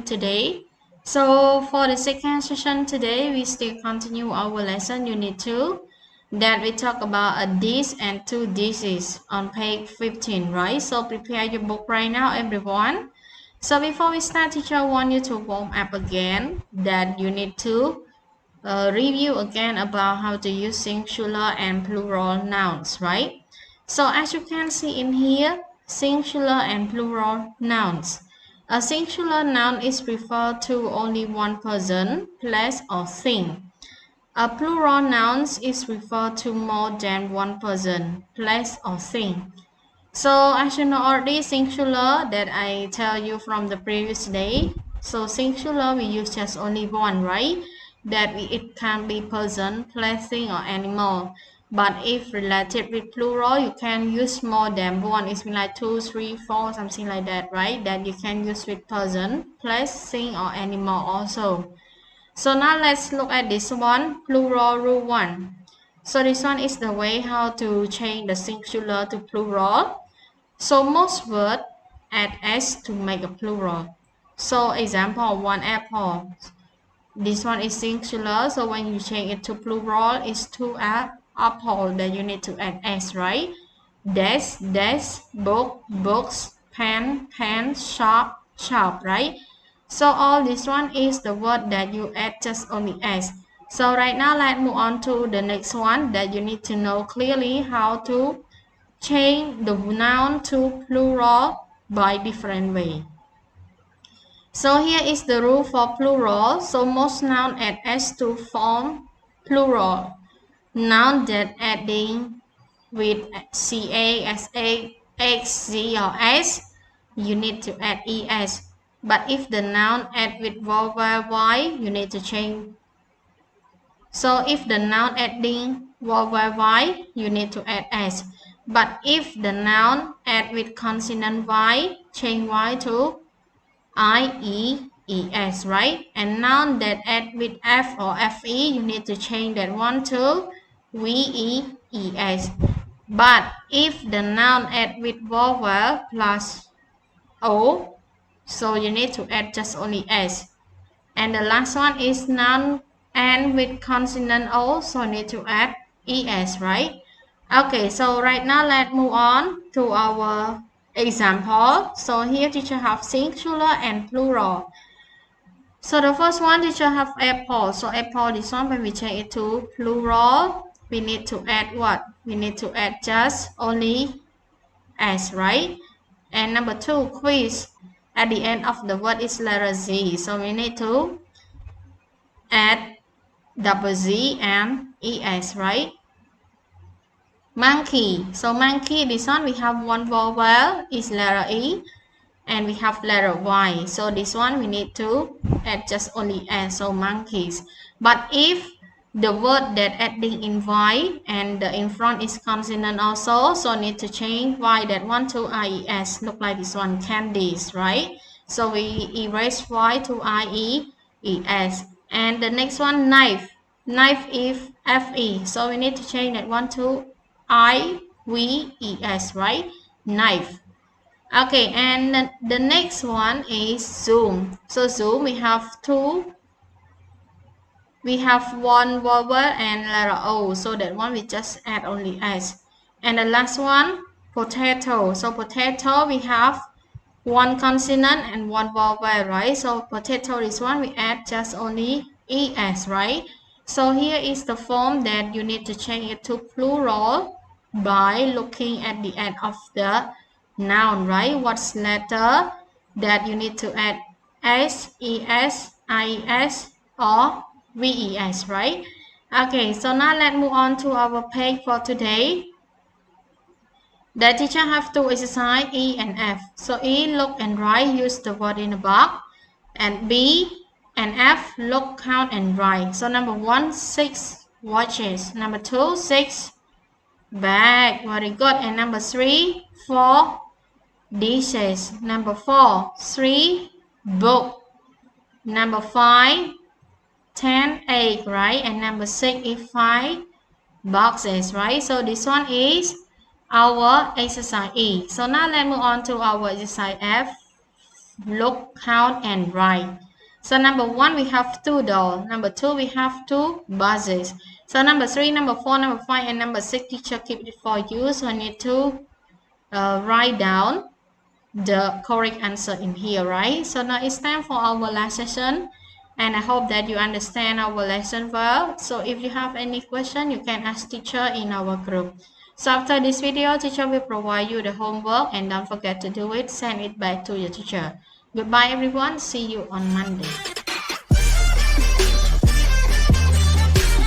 today. So for the second session today, we still continue our lesson unit 2 that we talk about a dish and two dishes on page 15, right? So prepare your book right now, everyone. So before we start, teacher want you to warm up again that you need to review again about how to use singular and plural nouns, right? So as you can see in here, singular and plural nouns. A singular noun is referred to only one person, place, or thing. A plural noun is referred to more than one person, place, or thing. So as you know already, singular that I tell you from the previous day. So singular we use just only one, right? It can be person, place, thing, or animal. But if related with plural, you can use more than one. It's like 2, 3, 4, something like that, right? That you can use with person, place, thing, or animal also. So now let's look at this one, plural rule 1. So this one is the way how to change the singular to plural. So most words add s to make a plural. So example, one apple. This one is singular, so when you change it to plural, it's two apple that you need to add s, right? Desk, book, books, pen, shop, shop, right? So all this one is the word that you add just only s. So right now let's move on to the next one that you need to know clearly how to change the noun to plural by different way. So here is the rule for plural. So most noun add s to form plural. Noun that adding with ca, sa, x, z, or s, you need to add es. But if the noun add with vowel y, you need to change. So if the noun adding vowel y, you need to add s. But if the noun add with consonant y, change y to I-E-E-S, right? And noun that add with F or F-E, you need to change that one to V-E-E-S. But if the noun add with vowel plus O, so you need to add just only S. And the last one is noun and with consonant O, so you need to add ES, right? Okay, so right now let's move on to our example. So here teacher have singular and plural. So the first one teacher have apple. So apple, this one when we change it to plural, we need to add what? We need to add just only s, right? And number 2, quiz. At the end of the word is letter Z. So we need to add double Z and ES, right? Monkey. So monkey, this one we have one vowel is letter E and we have letter Y. So this one we need to add just only S, so monkeys. But if the word that adding in Y and the in front is consonant also, so need to change Y that one to IES. Look like this one, candies, right? So we erase Y to IES. And the next one, knife. Knife is FE. So we need to change that one to IVES, right? Knife. Okay, and the next one is zoom. So zoom, we have one vowel and letter O. So that one we just add only S. And the last one, potato. So potato, we have one consonant and one vowel, right? So potato, this one we add just only ES, right? So here is the form that you need to change it to plural by looking at the end of the noun, right? What's letter that you need to add S, ES, IES, or VES, right? Okay, so now let's move on to our page for today. The teacher have to exercise E and F. So E, look and write, use the word in the box. And B and F, look, count, and write. So number 1, 6 watches. Number 2, 6 bag. Very good. And number 3, 4 dishes. Number 4, 3 book. Number 5, 10 egg, right? And number 6 is 5 boxes, right? So this one is our exercise E. So now let's move on to our exercise F. look, count, and write. So number 1, we have 2 dolls. Number 2, we have 2 buses. So number 3, number 4, number 5, and number 6, teacher keep it for you. So I need to write down the correct answer in here, right? So now it's time for our last session, and I hope that you understand our lesson well. So if you have any question, you can ask teacher in our group. So after this video, teacher will provide you the homework, and don't forget to do it. Send it back to your teacher. Goodbye everyone. See you on Monday.